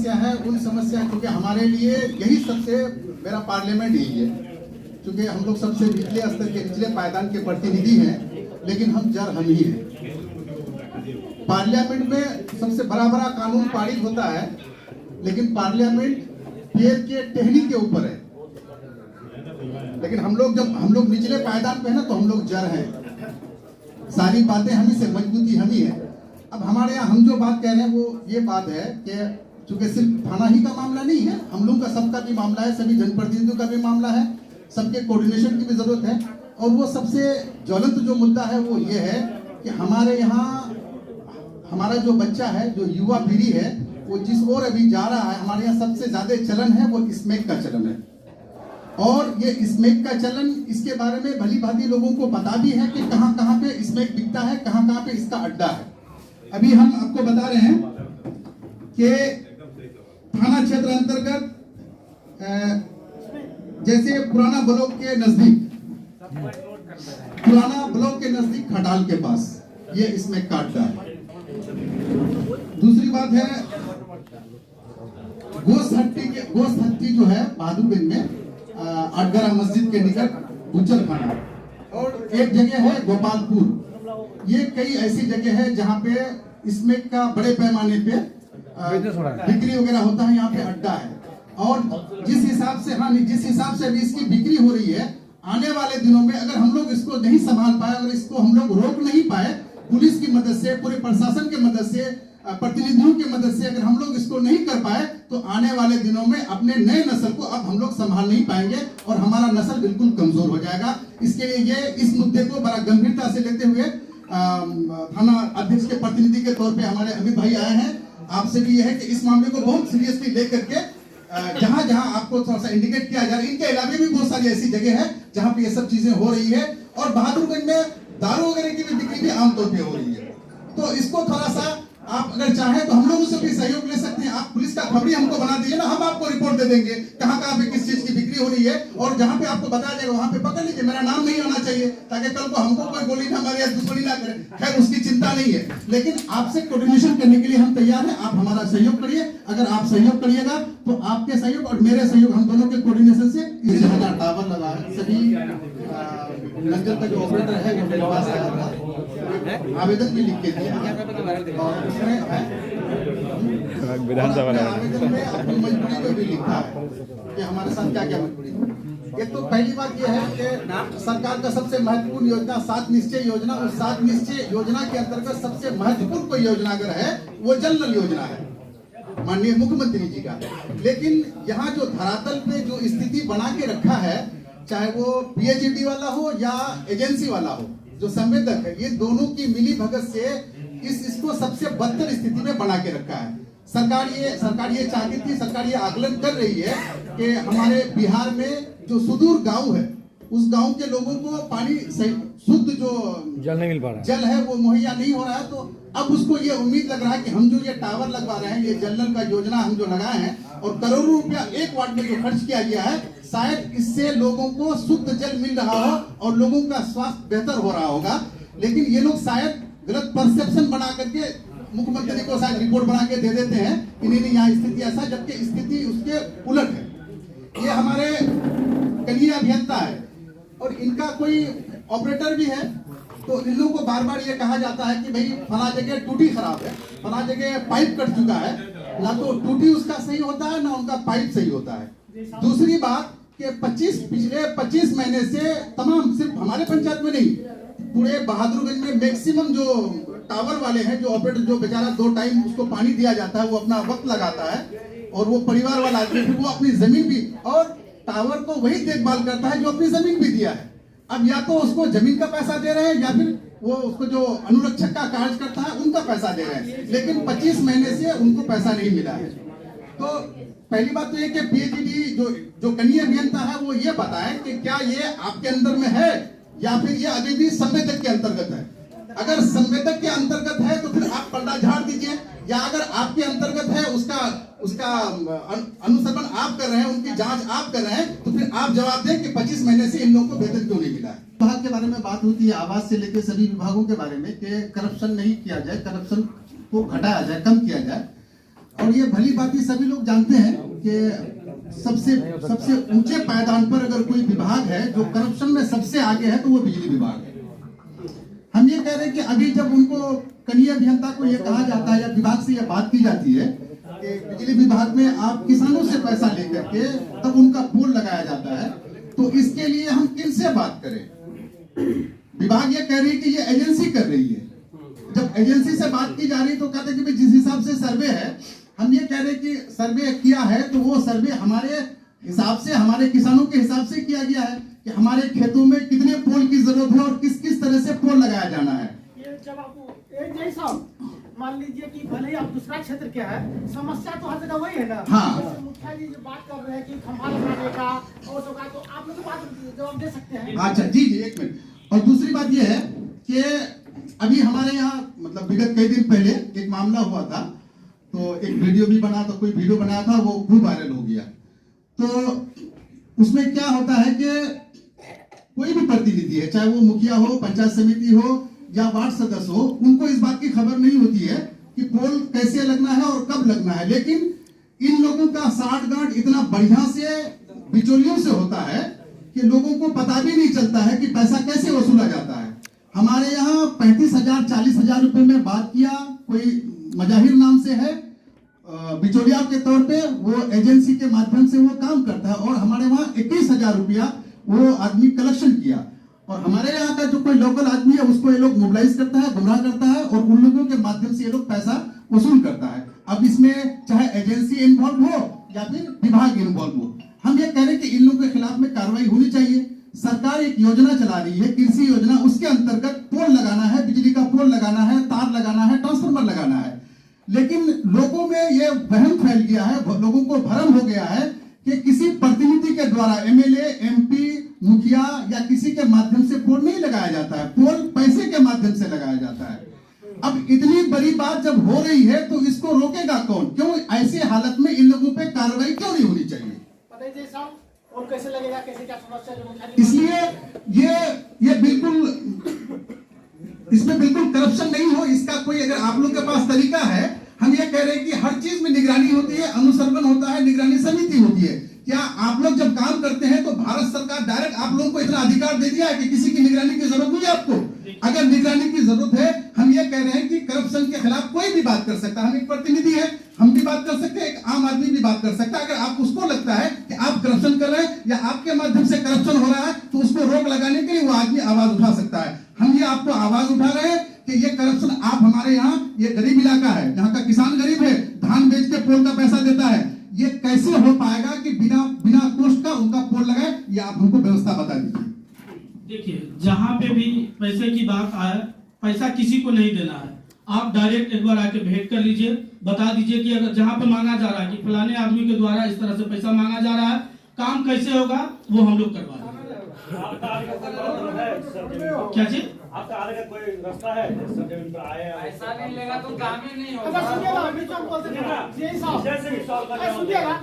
समस्या है उन समस्या, क्योंकि हमारे लिए यही सबसे, मेरा पार्लियामेंट यही है, क्योंकि हम लोग सबसे निचले स्तर के, निचले पायदान के प्रतिनिधि हैं, लेकिन हम जड़ हम ही हैं। पार्लियामेंट में सबसे बड़ा बड़ा कानून पारित होता है, लेकिन पार्लियामेंट पैर के टहनी के ऊपर है। लेकिन हम लोग निचले पायदान पे है ना, तो हम लोग जड़ हैं। सारी बातें हम ही से, मजबूती हम ही है। अब हमारे यहाँ हम जो बात कह रहे हैं वो ये बात है कि चूंकि सिर्फ थाना ही का मामला नहीं है, हम लोग का सबका भी मामला है, सभी जनप्रतिनिधियों का भी मामला है, सबके कोऑर्डिनेशन की भी जरूरत है। और वो सबसे ज्वलंत जो मुद्दा है वो ये है कि हमारे यहाँ हमारा जो बच्चा है, जो युवा पीढ़ी है, वो जिस ओर अभी जा रहा है, हमारे यहाँ सबसे ज्यादा चलन है वो स्मैक का चलन है। और ये स्मैक का चलन, इसके बारे में भली भांति लोगों को पता भी है कि कहाँ कहाँ पे स्मैक बिकता है, कहाँ कहाँ पे इसका अड्डा है। अभी हम आपको बता रहे हैं कि थाना क्षेत्र अंतर्गत जैसे पुराना ब्लॉक के नजदीक खटाल के पास ये स्मैक का अड्डा है। दूसरी बात है, गोश्त हट्टी जो है बहादुरगंज में, आटगरा मस्जिद के निकट गुज्जर खाना, और एक जगह है गोपालपुर। ये कई ऐसी जगह है जहाँ पे स्मैक का बड़े पैमाने पे बिक्री वगैरह होता है, यहाँ पे अड्डा है। और जिस हिसाब से अभी इसकी बिक्री हो रही है, आने वाले दिनों में अगर हम लोग इसको नहीं संभाल पाए, अगर इसको हम लोग रोक नहीं पाए, पुलिस की मदद से, पूरे प्रशासन की मदद से, प्रतिनिधियों की मदद से अगर हम लोग इसको नहीं कर पाए, तो आने वाले दिनों में अपने नए नस्ल को अब हम लोग संभाल नहीं पाएंगे और हमारा नस्ल बिल्कुल कमजोर हो जाएगा। इसके लिए इस मुद्दे को बड़ा गंभीरता से लेते हुए थाना अध्यक्ष के प्रतिनिधि के तौर पे हमारे अमित भाई आए हैं। आपसे भी यह है कि इस मामले को बहुत सीरियसली लेकर के जहां जहां आपको थोड़ा सा इंडिकेट किया जा रहा है, इनके अलावा भी बहुत सारी ऐसी जगह है जहां पे ये सब चीजें हो रही है। और बहादुरगंज में दारू वगैरह की भी बिक्री भी आमतौर पे हो रही है। तो इसको थोड़ा सा आप अगर चाहें तो हम लोग उससे भी सहयोग ले सकते हैं। आप पुलिस का खबरी हमको बना दीजिए ना, हम आपको रिपोर्ट दे देंगे कहाँ कहाँ पे किस चीज की बिक्री हो रही है, और जहाँ पे आपको बताया जाएगा वहाँ पे पकड़ लीजिए। मेरा नाम नहीं आना चाहिए ताकि कल को हमको कोई गोली ना मारे या दुश्मनी ना करे, खैर उसकी चिंता नहीं है। लेकिन आपसे कोऑर्डिनेशन करने के लिए हम तैयार हैं, आप हमारा सहयोग करिए। अगर आप सहयोग करिएगा तो आपके सहयोग और मेरे सहयोग, हम दोनों के कोऑर्डिनेशन से इस जगह टावर लगा है। सभी नगर का जो ऑपरेटर है वो मेरे पास आया था, आवेदन भी लिख के दिया और उसमें विधानसभा आवेदन में अपनी मजबूरी को भी लिखा है कि हमारे साथ क्या क्या मजबूरी। एक तो पहली बात यह है कि सरकार का सबसे महत्वपूर्ण योजना 7 निश्चय योजना, उस 7 निश्चय योजना के अंतर्गत सबसे महत्वपूर्ण कोई योजना अगर है वो जल नल योजना है माननीय मुख्यमंत्री जी का। लेकिन यहाँ जो धरातल पे जो स्थिति बना के रखा है, चाहे वो पीएचईडी वाला हो या एजेंसी वाला हो, जो संवेदक है, ये दोनों की मिली भगत से इसको सबसे बदतर स्थिति में बना के रखा है। सरकार ये चाहती थी, सरकार ये आकलन कर रही है कि हमारे बिहार में जो सुदूर गांव है, उस गांव के लोगों को पानी शुद्ध जो जल नहीं मिल पा रहा, जल है वो मुहैया नहीं हो रहा है। तो अब उसको ये उम्मीद लग रहा है कि हम जो ये टावर लगवा रहे हैं, ये जल नल का योजना हम जो लगाए हैं और करोड़ों रुपया एक वार्ड में जो खर्च किया गया है, शायद इससे लोगों को शुद्ध जल मिल रहा हो और लोगों का स्वास्थ्य बेहतर हो रहा होगा। लेकिन ये लोग शायद गलत परसेप्शन बना करके मुख्यमंत्री को शायद रिपोर्ट बना के दे देते हैं कि नहीं यहाँ स्थिति ऐसा, जबकि स्थिति उसके उलट है। ये हमारे कनीय अभियंता है और इनका कोई ऑपरेटर भी है, तो इन लोगों को बार बार ये कहा जाता है कि भाई फला जगह टूटी खराब है, फला जगह पाइप कट चुका है, ना तो टूटी उसका सही होता है ना उनका पाइप सही होता है। दूसरी बात कि पिछले 25 महीने से तमाम, सिर्फ हमारे पंचायत में नहीं, पूरे बहादुरगंज में मैक्सिमम जो टावर वाले हैं, जो ऑपरेटर, जो बेचारा 2 टाइम उसको पानी दिया जाता है, वो अपना वक्त लगाता है और वो परिवार वाला आदमी, फिर वो अपनी जमीन भी, और टावर को वही देखभाल करता है जो अपनी जमीन भी दिया है। अब या तो उसको जमीन का पैसा दे रहे हैं या फिर वो उसको जो अनुरक्षक का कार्य करता है उनका पैसा दे रहे हैं, लेकिन 25 महीने से उनको पैसा नहीं मिला है। तो पहली बात तो ये कि पीएचईडी जो कनीय अभियंता है वो ये बताए कि क्या ये आपके अंदर में है या फिर ये अभी भी संवेदक के अंतर्गत है। अगर संवेदक के अंतर्गत है तो फिर आप पर्दा झाड़ दीजिए, या अगर आपके अंतर्गत है उसका अनुसरण आप कर रहे हैं, उनकी जांच आप कर रहे हैं, तो फिर आप जवाब दें कि 25 महीने से इन लोगों को वेतन क्यों नहीं मिला है। विभाग के बारे में बात होती है, आवास से लेकर सभी विभागों के बारे में कि करप्शन नहीं किया जाए, करप्शन को घटाया जाए, कम किया जाए। और और ये भली बात सभी लोग जानते हैं कि सबसे ऊंचे पायदान पर अगर कोई विभाग है जो करप्शन में सबसे आगे है तो वो बिजली विभाग है। हम ये कह रहे हैं कि अभी जब उनको कनीय अभियंता को ये कहा जाता है या विभाग से ये बात की जाती है कि बिजली विभाग में आप किसानों से पैसा लेकर के तब उनका पोल लगाया जाता है, तो इसके लिए हम किनसे बात करें? विभाग ये कह रही है कि ये एजेंसी कर रही है। जब एजेंसी से बात की जा रही तो कहते हैं कि जिस हिसाब से सर्वे है, हम ये कह रहे हैं कि सर्वे किया है तो वो सर्वे हमारे हिसाब से, हमारे किसानों के हिसाब से किया गया है कि हमारे खेतों में कितने पोल की जरूरत है और किस किस तरह से पोल लगाया जाना है। ये जब आप जैसा मान लीजिए कि भले ही आप दूसरा क्षेत्र क्या है, समस्या तो हर जगह वही है ना। हाँ। मुखिया जी जो बात कर रहे हैं कि खंभा लगाने का और सब का, तो आप लोग बात जवाब दे सकते हैं। अच्छा जी एक मिनट। और दूसरी बात ये है कि अभी हमारे यहाँ मतलब विगत कई दिन पहले एक मामला हुआ था, तो एक वीडियो भी बना, तो कोई वीडियो बनाया था वो खूब वायरल हो गया। तो उसमें क्या होता है कि कोई भी प्रतिनिधि है, चाहे वो मुखिया हो, पंचायत समिति हो या वार्ड सदस्य हो, उनको इस बात की खबर नहीं होती है कि पोल कैसे लगना है और कब लगना है। लेकिन इन लोगों का साठगांठ इतना बढ़िया से बिचौलियों से होता है कि लोगों को पता भी नहीं चलता है कि पैसा कैसे वसूला जाता है। हमारे यहाँ 35,000 40,000 रुपए में बात किया, कोई मजाहिर नाम से है, बिचौलिया के तौर पे वो एजेंसी के माध्यम से वो काम करता है और हमारे वहाँ 21,000 रुपया वो आदमी कलेक्शन किया। और हमारे यहाँ का जो कोई लोकल आदमी है उसको ये लोग मोबिलाइज करता है, गुमराह करता है और उन लोगों के माध्यम से ये लोग पैसा वसूल करता है। अब इसमें चाहे एजेंसी इन्वॉल्व हो या फिर विभाग इन्वॉल्व हो, हम ये कह रहे हैं कि इन लोगों के खिलाफ में कार्रवाई होनी चाहिए। सरकार एक योजना चला रही है, कृषि योजना, उसके अंतर्गत पोल लगाना है, बिजली का पोल लगाना है, तार लगाना है, ट्रांसफार्मर लगाना है। लेकिन लोगों में ये वहम फैल गया है, लोगों को भ्रम हो गया है कि किसी प्रतिनिधि के द्वारा, एमएलए, एमपी, मुखिया या किसी के माध्यम से पोल नहीं लगाया जाता है, पोल पैसे के माध्यम से लगाया जाता है। अब इतनी बड़ी बात जब हो रही है तो इसको रोकेगा कौन? क्यों ऐसे हालत में इन लोगों पे कार्रवाई क्यों नहीं होनी चाहिए? और कैसे लगेगा, कैसे क्या समस्या? इसलिए ये बिल्कुल, इसमें बिल्कुल करप्शन नहीं हो, इसका कोई अगर आप लोग के पास तरीका है, हम ये कह रहे हैं कि हर चीज में निगरानी होती है, अनुसंधान होता है, निगरानी समिति होती है। क्या आप लोग जब काम करते हैं तो भारत सरकार डायरेक्ट आप लोगों को इतना अधिकार दे दिया है कि किसी की निगरानी की जरूरत नहीं है आपको? अगर निगरानी की जरूरत है, हम ये कह रहे हैं कि करप्शन के खिलाफ कोई भी बात कर सकता है। हम एक प्रतिनिधि है, हम भी बात कर सकते हैं, एक आम आदमी भी बात कर सकता है। अगर आप उसको लगता है कि आप करप्शन कर रहे हैं या आपके माध्यम से करप्शन हो रहा है तो उसको रोक लगाने के लिए वो आदमी आवाज उठा सकता है। हम ये आपको आवाज उठा रहे हैं कि ये करप्शन, आप हमारे यहाँ, ये गरीब इलाका है, यहाँ का किसान गरीब है, धान बेच के पोल का पैसा देता है, ये कैसे हो पाएगा कि बिना कॉस्ट का उनका पोल लगाए? ये आप हमको व्यवस्था बता दीजिए। देखिए, जहाँ पे भी पैसे की बात आए, पैसा किसी को नहीं देना है। आप डायरेक्ट एक बार आके भेंट कर लीजिए, बता दीजिए कि अगर जहाँ पे मांगा जा रहा है कि फलाने आदमी के द्वारा इस तरह से पैसा मांगा जा रहा है, काम कैसे होगा वो हम लोग करवा देंगे। क्या चीज? आपका आने का कोई रास्ता है? ऐसा नहीं लेगा तो काम ही नहीं होगा। सुनिएगा, अभी तो हम बोलते हैं, जैसा जैसे भी सॉल्व कर सुनिएगा,